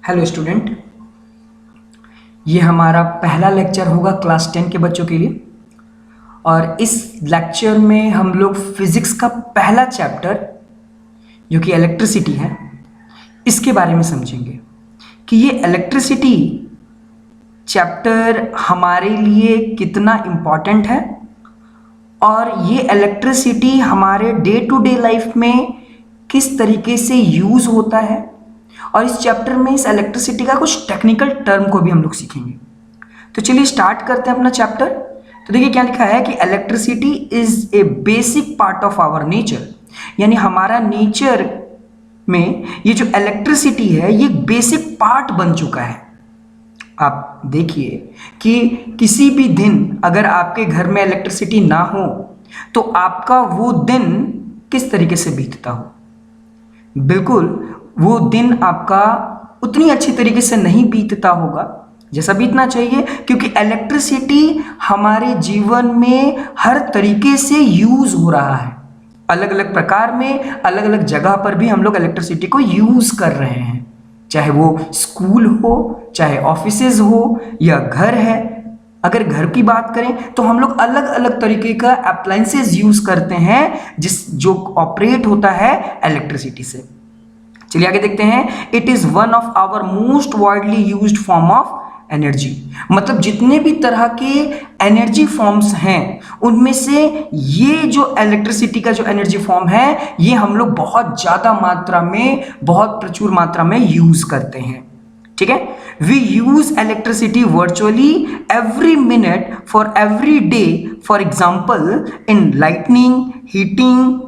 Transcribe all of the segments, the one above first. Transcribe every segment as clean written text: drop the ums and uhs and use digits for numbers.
Hello student, ये हमारा पहला लेक्चर होगा क्लास 10 के बच्चों के लिए। और इस लेक्चर में हम लोग फिजिक्स का पहला चैप्टर जो कि इलेक्ट्रिसिटी है, इसके बारे में समझेंगे कि ये इलेक्ट्रिसिटी चैप्टर हमारे लिए कितना इम्पॉर्टेंट है और ये इलेक्ट्रिसिटी हमारे डे टू डे लाइफ में किस तरीके से यूज़ होता है। और इस चैप्टर में इस इलेक्ट्रिसिटी का कुछ टेक्निकल टर्म को भी हम लोग सीखेंगे। तो चलिए स्टार्ट करते हैं अपना चैप्टर। तो देखिए क्या लिखा है कि electricity is a basic part of our nature, यानी हमारा नेचर में ये जो इलेक्ट्रिसिटी है ये बेसिक पार्ट बन चुका है। आप देखिए कि किसी भी दिन अगर आपके घर में इलेक्ट्रिसिटी ना हो तो आपका वो दिन किस तरीके से बीतता हो। बिल्कुल वो दिन आपका उतनी अच्छी तरीके से नहीं बीतता होगा जैसा बीतना चाहिए, क्योंकि इलेक्ट्रिसिटी हमारे जीवन में हर तरीके से यूज हो रहा है। अलग अलग प्रकार में अलग अलग जगह पर भी हम लोग इलेक्ट्रिसिटी को यूज कर रहे हैं, चाहे वो स्कूल हो, चाहे ऑफिसेज हो या घर है। अगर घर की बात करें तो हम लोग अलग अलग तरीके का अप्लायंसेस यूज करते हैं जो ऑपरेट होता है इलेक्ट्रिसिटी से। चलिए आगे देखते हैं। It is one of our most widely used form of energy, मतलब जितने भी तरह के एनर्जी फॉर्म्स हैं उनमें से ये जो इलेक्ट्रिसिटी का जो एनर्जी फॉर्म है ये हम लोग बहुत ज्यादा मात्रा में, बहुत प्रचुर मात्रा में यूज करते हैं। ठीक है, we use electricity virtually every minute for every day, for example in lightning, heating,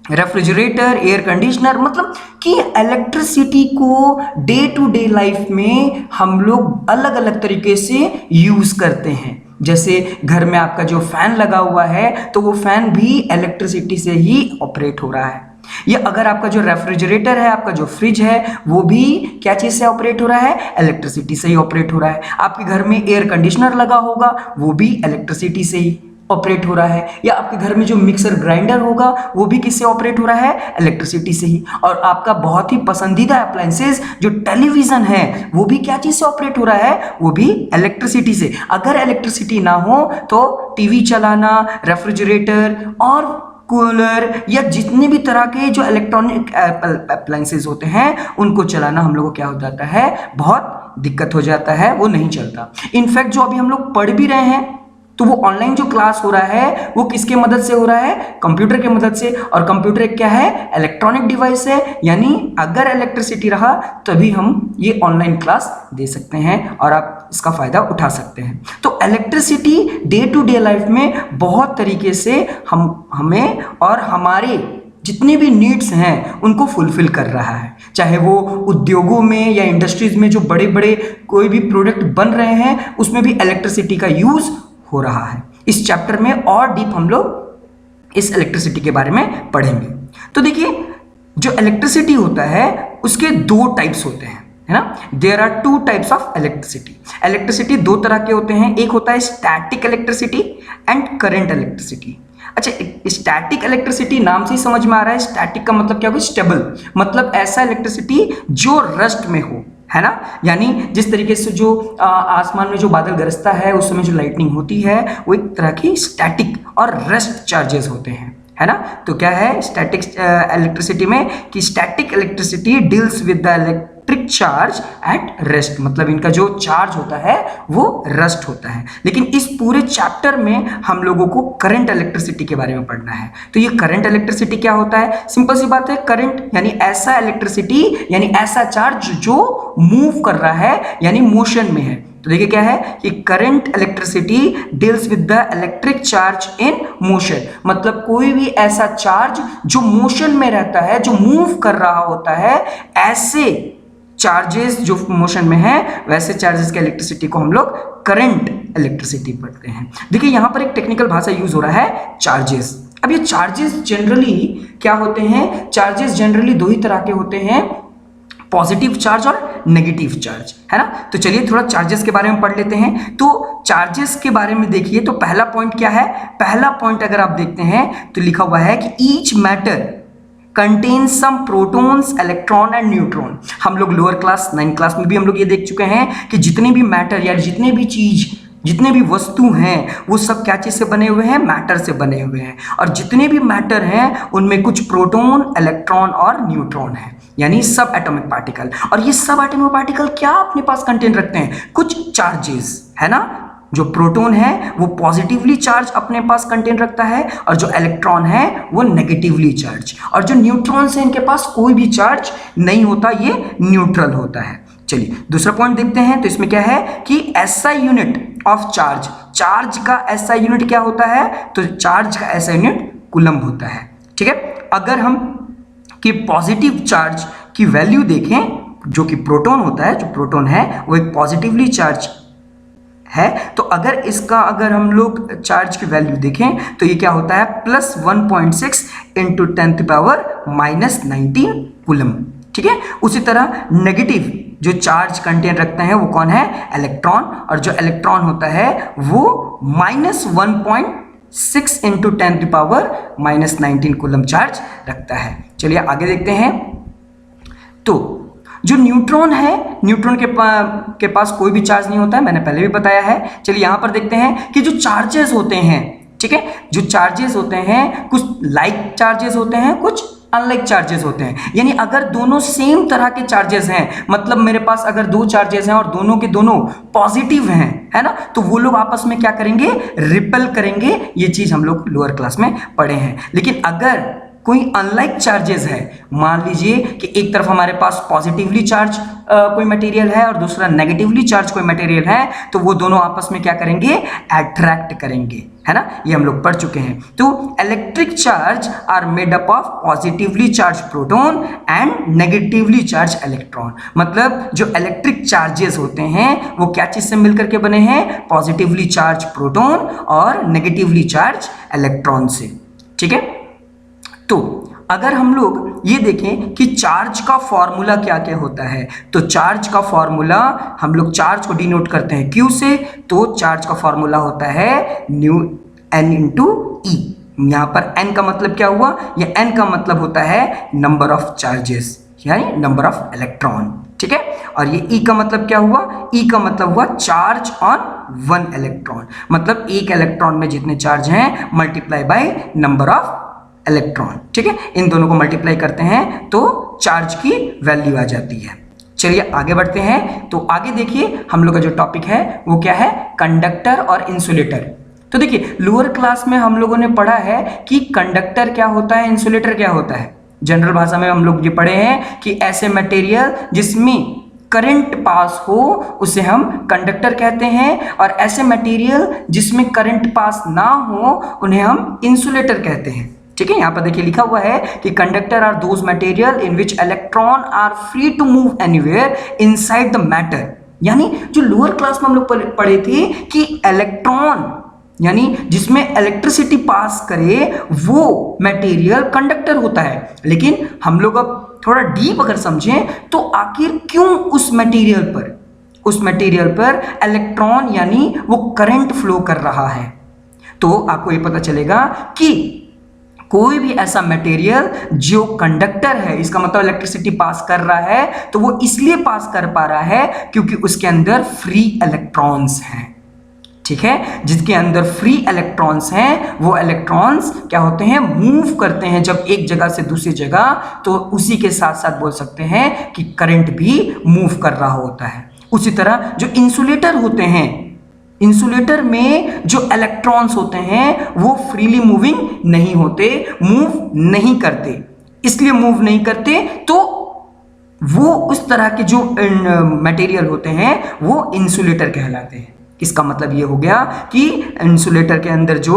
refrigerator, air conditioner. मतलब कि इलेक्ट्रिसिटी को डे टू डे लाइफ में हम लोग अलग अलग तरीके से यूज करते हैं। जैसे घर में आपका जो फैन लगा हुआ है तो वो फैन भी इलेक्ट्रिसिटी से ही ऑपरेट हो रहा है। या अगर आपका जो रेफ्रिजरेटर है, आपका जो फ्रिज है, वो भी क्या चीज से ऑपरेट हो रहा है? इलेक्ट्रिसिटी से ही ऑपरेट हो रहा है। आपके घर में एयर कंडीशनर लगा होगा, वो भी इलेक्ट्रिसिटी से ही ऑपरेट हो रहा है। या आपके घर में जो मिक्सर ग्राइंडर होगा वो भी किससे ऑपरेट हो रहा है? इलेक्ट्रिसिटी से ही। और आपका बहुत ही पसंदीदा अप्लायंसेस जो टेलीविजन है वो भी क्या चीज से ऑपरेट हो रहा है? वो भी इलेक्ट्रिसिटी से। अगर इलेक्ट्रिसिटी ना हो तो टीवी चलाना, रेफ्रिजरेटर और कूलर या जितने भी तरह के जो इलेक्ट्रॉनिक अप्लायंसेस होते हैं उनको चलाना हम लोग को क्या हो जाता है? बहुत दिक्कत हो जाता है, वो नहीं चलता। इनफैक्ट जो अभी हम लोग पढ़ भी रहे हैं तो वो ऑनलाइन जो क्लास हो रहा है वो किसके मदद से हो रहा है? कंप्यूटर के मदद से। और कंप्यूटर क्या है? इलेक्ट्रॉनिक डिवाइस है, यानी अगर इलेक्ट्रिसिटी रहा तभी हम ये ऑनलाइन क्लास दे सकते हैं और आप इसका फायदा उठा सकते हैं। तो electricity day to day life में बहुत तरीके से हमें और हमारे जितने भी नीड्स हैं उनको फुलफिल कर रहा है। चाहे वो उद्योगों में या इंडस्ट्रीज में जो बड़े बड़े कोई भी प्रोडक्ट बन रहे हैं उसमें भी इलेक्ट्रिसिटी का यूज हो रहा है। इस चैप्टर में और डीप हम लोग इस इलेक्ट्रिसिटी के बारे में पढ़ेंगे। तो देखिए जो इलेक्ट्रिसिटी होता है उसके दो टाइप्स होते हैं, है ना। There are two types of electricity. Electricity दो तरह के होते हैं, एक होता है static electricity and current electricity. अच्छा, स्टैटिक इलेक्ट्रिसिटी नाम से ही समझ में आ रहा है। स्टैटिक का मतलब क्या होगा? स्टेबल, मतलब ऐसा इलेक्ट्रिसिटी जो रेस्ट में हो, है ना। यानी जिस तरीके से जो आसमान में जो बादल गरजता है उस समय जो लाइटनिंग होती है वो एक तरह की स्टैटिक और रेस्ट चार्जेस होते हैं, है ना। तो क्या है स्टैटिक इलेक्ट्रिसिटी में कि static electricity deals with the electric charge at rest, मतलब इनका जो चार्ज होता है वो रेस्ट होता है। लेकिन इस पूरे चैप्टर में हम लोगों को करंट इलेक्ट्रिसिटी के बारे में पढ़ना है। तो ये करंट इलेक्ट्रिसिटी क्या होता है? सिंपल सी बात है, करंट यानी ऐसा इलेक्ट्रिसिटी, यानी ऐसा चार्ज जो मूव कर रहा है यानी मोशन में है। तो देखिए क्या है कि current electricity deals with the electric charge in motion, मतलब कोई भी ऐसा चार्ज जो मोशन में रहता है, जो मूव कर रहा होता है, ऐसे चार्जेस जो मोशन में है वैसे चार्जेस के इलेक्ट्रिसिटी को हम लोग करंट इलेक्ट्रिसिटी पढ़ते हैं। देखिए यहां पर एक टेक्निकल भाषा यूज हो रहा है, चार्जेस। अब ये चार्जेस जनरली क्या होते हैं? चार्जेस जनरली दो ही तरह के होते हैं, पॉजिटिव चार्ज और नेगेटिव चार्ज, है ना। तो चलिए थोड़ा चार्जेस के बारे में पढ़ लेते हैं। तो चार्जेस के बारे में देखिए तो पहला पॉइंट क्या है? पहला पॉइंट अगर आप देखते हैं तो लिखा हुआ है कि each matter contain some protons, electron and neutron. हम लोग लोअर क्लास 9 क्लास में भी हम लोग ये देख चुके हैं कि जितने भी मैटर या जितने भी चीज, जितने भी वस्तु हैं वो सब क्या चीज से बने हुए हैं, मैटर से बने हुए हैं। और जितने भी मैटर हैं उनमें कुछ प्रोटॉन, इलेक्ट्रॉन और न्यूट्रॉन है, यानी सब एटॉमिक पार्टिकल। और ये सब एटॉमिक पार्टिकल क्या अपने पास कंटेन रखते हैं, कुछ चार्जेस, है ना। जो प्रोटॉन है वो पॉजिटिवली चार्ज अपने पास कंटेन रखता है और जो इलेक्ट्रॉन है वो नेगेटिवली चार्ज, और जो न्यूट्रॉन्स हैं इनके पास कोई भी चार्ज नहीं होता, ये न्यूट्रल होता है। चलिए दूसरा पॉइंट देखते हैं। तो इसमें क्या है कि SI unit of charge, charge का एसआई यूनिट क्या होता है, तो चार्ज का एसआई यूनिट कूलम्ब होता है। ठीक है, अगर हम कि पॉजिटिव चार्ज की वैल्यू देखें, जो कि प्रोटॉन होता है, जो प्रोटॉन है वो एक पॉजिटिवली चार्ज है, तो अगर हम लोग चार्ज की वैल्यू देखें तो ये क्या होता है, प्लस 1.6 इंटू 10⁻⁻19 कूलम्ब। ठीक है, उसी तरह नेगेटिव जो चार्ज कंटेन रखते हैं वो कौन है, इलेक्ट्रॉन, और जो इलेक्ट्रॉन होता है वो -1.6 इंटू 10⁻⁻19 कूलम्ब चार्ज रखता है। चलिए आगे देखते हैं। तो जो न्यूट्रॉन है, न्यूट्रॉन के पास कोई भी चार्ज नहीं होता है, मैंने पहले भी बताया है। चलिए यहां पर देखते हैं कि जो चार्जेस होते हैं, ठीक है, जो चार्जेस होते हैं कुछ लाइक चार्जेस होते हैं, कुछ अनलाइक चार्जेस होते हैं। यानी अगर दोनों सेम तरह के चार्जेस हैं, मतलब मेरे पास अगर दो चार्जेस हैं और दोनों के दोनों पॉजिटिव हैं, है ना, तो वो लोग आपस में क्या करेंगे, रिपेल करेंगे। ये चीज हम लोग लोअर क्लास में पढ़े हैं। लेकिन अगर कोई अनलाइक चार्जेस है, मान लीजिए कि एक तरफ हमारे पास पॉजिटिवली चार्ज कोई मटेरियल है और दूसरा नेगेटिवली चार्ज कोई मटेरियल है, तो वो दोनों आपस में क्या करेंगे, अट्रैक्ट करेंगे, है ना, ये हम लोग पढ़ चुके हैं। तो electric charge are made up of positively charge proton and negatively charge electron. मतलब जो इलेक्ट्रिक चार्जेस होते हैं वो क्या चीज से मिलकर के बने हैं, पॉजिटिवली चार्ज प्रोटॉन और नेगेटिवली चार्ज इलेक्ट्रॉन से। ठीक है, तो अगर हम लोग ये देखें कि चार्ज का फॉर्मूला क्या क्या होता है, तो चार्ज का फॉर्मूला हम लोग चार्ज को डिनोट करते हैं Q से, तो चार्ज का फॉर्मूला होता है न्यू N इंटू E। यहाँ पर N का मतलब क्या हुआ, ये N का मतलब होता है नंबर ऑफ चार्जेस, यानी नंबर ऑफ इलेक्ट्रॉन। ठीक है, और ये E का मतलब क्या हुआ, E का मतलब हुआ चार्ज ऑन वन इलेक्ट्रॉन, मतलब एक इलेक्ट्रॉन में जितने चार्ज हैं multiply by number of electron. ठीक है, इन दोनों को मल्टीप्लाई करते हैं तो चार्ज की वैल्यू आ जाती है। चलिए आगे बढ़ते हैं। तो आगे देखिए हम लोग का जो टॉपिक है वो क्या है, कंडक्टर और इंसुलेटर। तो देखिए लोअर क्लास में हम लोगों ने पढ़ा है कि कंडक्टर क्या होता है, इंसुलेटर क्या होता है। जनरल भाषा में हम लोग ये पढ़े हैं कि ऐसे मटेरियल जिसमें करंट पास हो उसे हम कंडक्टर कहते हैं, और ऐसे मटेरियल जिसमें करंट पास ना हो उन्हें हम इंसुलेटर कहते हैं। ठीक है, यहाँ पर देखिए लिखा हुआ है कि conductor are those material in which electron are free to move anywhere inside the matter. यानी जो लोअर क्लास में हम लोग पढ़े थे कि इलेक्ट्रॉन यानी जिसमें इलेक्ट्रिसिटी पास करे वो मटेरियल कंडक्टर होता है। लेकिन हम लोग अब थोड़ा डीप अगर समझें तो आखिर क्यों उस मटेरियल पर इलेक्ट्रॉन यानी वो करंट फ्लो कर रहा है, तो आपको ये पता चलेगा कि कोई भी ऐसा मटेरियल जो कंडक्टर है, इसका मतलब इलेक्ट्रिसिटी पास कर रहा है, तो वो इसलिए पास कर पा रहा है क्योंकि उसके अंदर फ्री इलेक्ट्रॉन्स हैं। ठीक है, जिसके अंदर फ्री इलेक्ट्रॉन्स हैं वो इलेक्ट्रॉन्स क्या होते हैं, मूव करते हैं जब एक जगह से दूसरी जगह, तो उसी के साथ साथ बोल सकते हैं कि करंट भी मूव कर रहा होता है। उसी तरह जो इंसुलेटर होते हैं, इंसुलेटर में जो इलेक्ट्रॉन्स होते हैं वो फ्रीली मूविंग नहीं होते, मूव नहीं करते। इसलिए मूव नहीं करते तो वो उस तरह के जो मटेरियल होते हैं वो इंसुलेटर कहलाते हैं। इसका मतलब ये हो गया कि इंसुलेटर के अंदर जो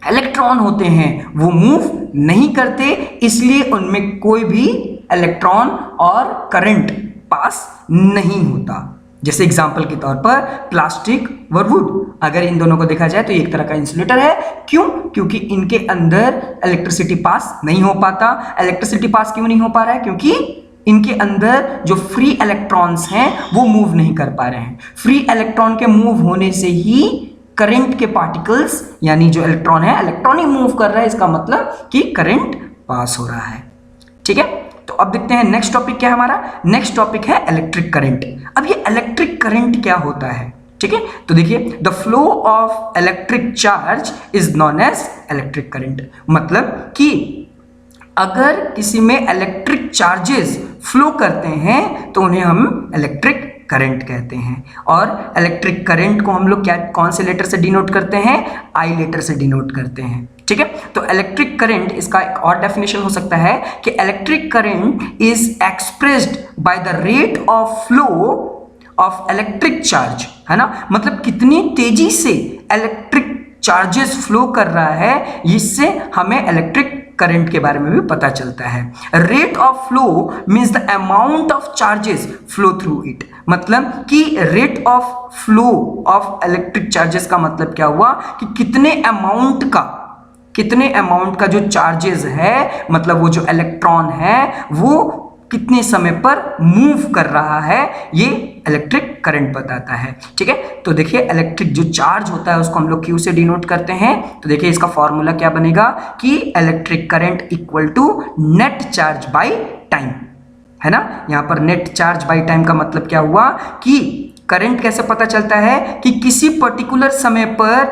इलेक्ट्रॉन होते हैं वो मूव नहीं करते, इसलिए उनमें कोई भी इलेक्ट्रॉन और करंट पास नहीं होता। जैसे एग्जाम्पल के तौर पर प्लास्टिक व वुड, अगर इन दोनों को देखा जाए तो एक तरह का इंसुलेटर है। क्यों? क्योंकि इनके अंदर इलेक्ट्रिसिटी पास नहीं हो पाता। इलेक्ट्रिसिटी पास क्यों नहीं हो पा रहा है? क्योंकि इनके अंदर जो फ्री इलेक्ट्रॉन्स हैं वो मूव नहीं कर पा रहे हैं। फ्री इलेक्ट्रॉन के मूव होने से ही करंट के पार्टिकल्स यानी जो इलेक्ट्रॉन है, इलेक्ट्रॉन ही मूव कर रहा है, इसका मतलब कि करंट पास हो रहा है। ठीक है, तो अब देखते हैं नेक्स्ट टॉपिक क्या है हमारा। नेक्स्ट टॉपिक है इलेक्ट्रिक करंट। अब ये इलेक्ट्रिक करंट क्या होता है, ठीक है, तो देखिए the flow of electric charge is known as electric current. मतलब कि अगर किसी में इलेक्ट्रिक चार्जेस फ्लो करते हैं तो उन्हें हम इलेक्ट्रिक करंट कहते हैं। और इलेक्ट्रिक करंट को हम लोग क्या कौन से लेटर से डिनोट करते हैं, आई लेटर से डिनोट करते हैं, ठीक है। तो इलेक्ट्रिक करंट, इसका एक और डेफिनेशन हो सकता है कि electric current is expressed by the rate of flow of electric charge, है ना, मतलब कितनी तेजी से इलेक्ट्रिक चार्जेस फ्लो कर रहा है, इससे हमें इलेक्ट्रिक करंट के बारे में भी पता चलता है। Rate of flow means the amount of charges flow through it, मतलब कि rate of flow of electric charges का मतलब क्या हुआ कि कितने अमाउंट का जो चार्जेस है, मतलब वो जो इलेक्ट्रॉन है वो कितने समय पर मूव कर रहा है, ये इलेक्ट्रिक करंट बताता है, ठीक है। तो देखिए इलेक्ट्रिक जो चार्ज होता है उसको हम लोग Q से डिनोट करते हैं। तो देखिए इसका फॉर्मूला क्या बनेगा कि electric current equal to net charge by time, है ना। यहाँ पर नेट चार्ज बाय टाइम का मतलब क्या हुआ कि करंट कैसे पता चलता है कि किसी पर्टिकुलर समय पर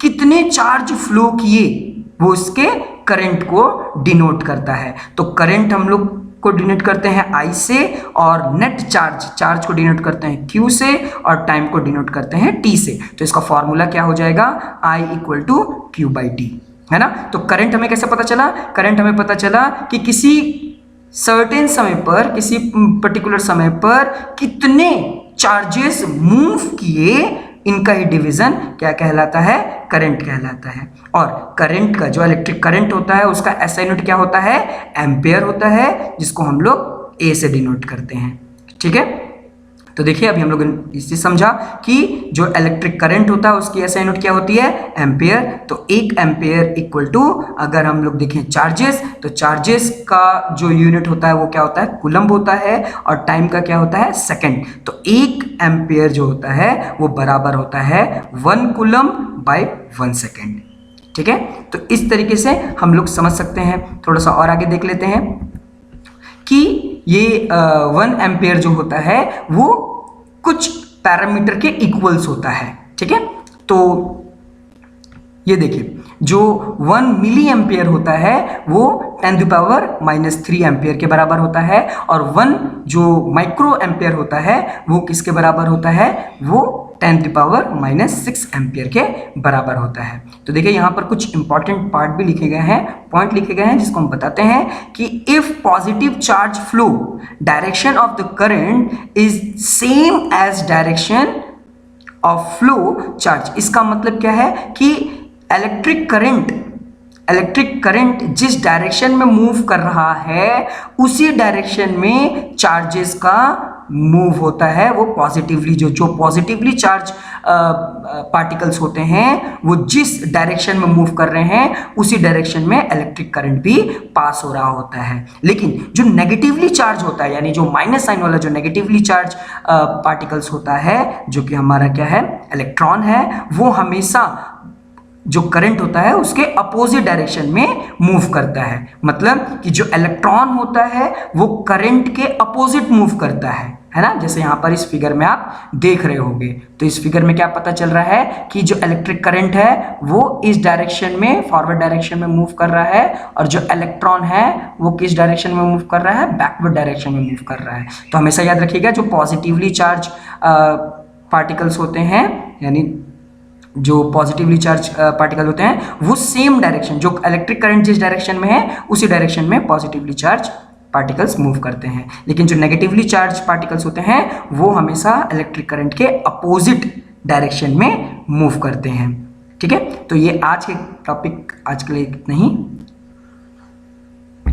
कितने चार्ज फ्लो किए, वो उसके करंट को डिनोट करता है। तो करंट हम लोग को डिनोट करते हैं I से, और नेट चार्ज को डिनोट करते हैं Q से, और टाइम को डिनोट करते हैं T से। तो इसका फॉर्मूला क्या हो जाएगा, I equal to Q by T, है ना। तो करंट हमें कैसे पता चला, करंट हमें पता चला कि किसी सर्टेन समय पर, किसी पर्टिकुलर समय पर कितने चार्जेस मूव किए, इनका ही डिवीजन क्या कहलाता है, करंट कहलाता है। और करंट का जो इलेक्ट्रिक करंट होता है उसका एसआई यूनिट क्या होता है, एम्पेयर होता है, जिसको हम लोग ए से डिनोट करते हैं, ठीक है। तो देखिए अभी हम लोग इससे समझा कि जो इलेक्ट्रिक करंट होता है उसकी एसआई यूनिट क्या होती है, एम्पेयर। तो 1 एम्पेयर इक्वल टू, अगर हम लोग देखें चार्जेस, तो चार्जेस का जो यूनिट होता है वो क्या होता है, कूलम्ब होता है, और टाइम का क्या होता है, सेकंड। तो 1 एम्पेयर जो होता है वो बराबर होता है 1 कूलम्ब बाय 1 सेकेंड, ठीक है। तो इस तरीके से हम लोग समझ सकते हैं। थोड़ा सा और आगे देख लेते हैं कि ये 1 एम्पेयर जो होता है वो कुछ पैरामीटर के इक्वल्स होता है, ठीक है। तो ये देखिए जो 1 मिली एम्पेयर होता है वो 10⁻³ एम्पेयर के बराबर होता है, और 1 जो माइक्रो एम्पेयर होता है वो किसके बराबर होता है, वो 10⁻⁻6 एम्पेयर के बराबर होता है। तो देखिए यहाँ पर कुछ इंपॉर्टेंट पार्ट भी लिखे गए हैं, पॉइंट लिखे गए हैं, जिसको हम बताते हैं कि if positive charge flow direction of the current is same as direction of flow charge. इसका मतलब क्या है कि इलेक्ट्रिक करंट जिस डायरेक्शन में मूव कर रहा है उसी डायरेक्शन में चार्जेस का मूव होता है, वो पॉजिटिवली, जो पॉजिटिवली चार्ज पार्टिकल्स होते हैं वो जिस डायरेक्शन में मूव कर रहे हैं उसी डायरेक्शन में इलेक्ट्रिक करंट भी पास हो रहा होता है। लेकिन जो नेगेटिवली चार्ज होता है, यानी जो माइनस साइन वाला जो नेगेटिवली चार्ज पार्टिकल्स होता है, जो कि हमारा क्या है, इलेक्ट्रॉन है, वो हमेशा जो करंट होता है उसके अपोजिट डायरेक्शन में मूव करता है। मतलब कि जो इलेक्ट्रॉन होता है वो करंट के अपोजिट मूव करता है ना। जैसे यहाँ पर इस फिगर में आप देख रहे होंगे, तो इस फिगर में क्या पता चल रहा है कि जो इलेक्ट्रिक करंट है वो इस डायरेक्शन में, फॉरवर्ड डायरेक्शन में मूव कर रहा है, और जो इलेक्ट्रॉन है वो किस डायरेक्शन में मूव कर रहा है, बैकवर्ड डायरेक्शन में मूव कर रहा है। तो हमेशा याद रखिएगा जो पॉजिटिवली चार्ज पार्टिकल्स होते हैं, यानी जो पॉजिटिवली चार्ज पार्टिकल होते हैं वो सेम डायरेक्शन, जो इलेक्ट्रिक करंट जिस डायरेक्शन में है उसी डायरेक्शन में पॉजिटिवली चार्ज पार्टिकल्स मूव करते हैं। लेकिन जो नेगेटिवली चार्ज पार्टिकल्स होते हैं वो हमेशा इलेक्ट्रिक करंट के अपोजिट डायरेक्शन में मूव करते हैं, ठीक है। तो ये आज के टॉपिक आज के लिए इतना ही।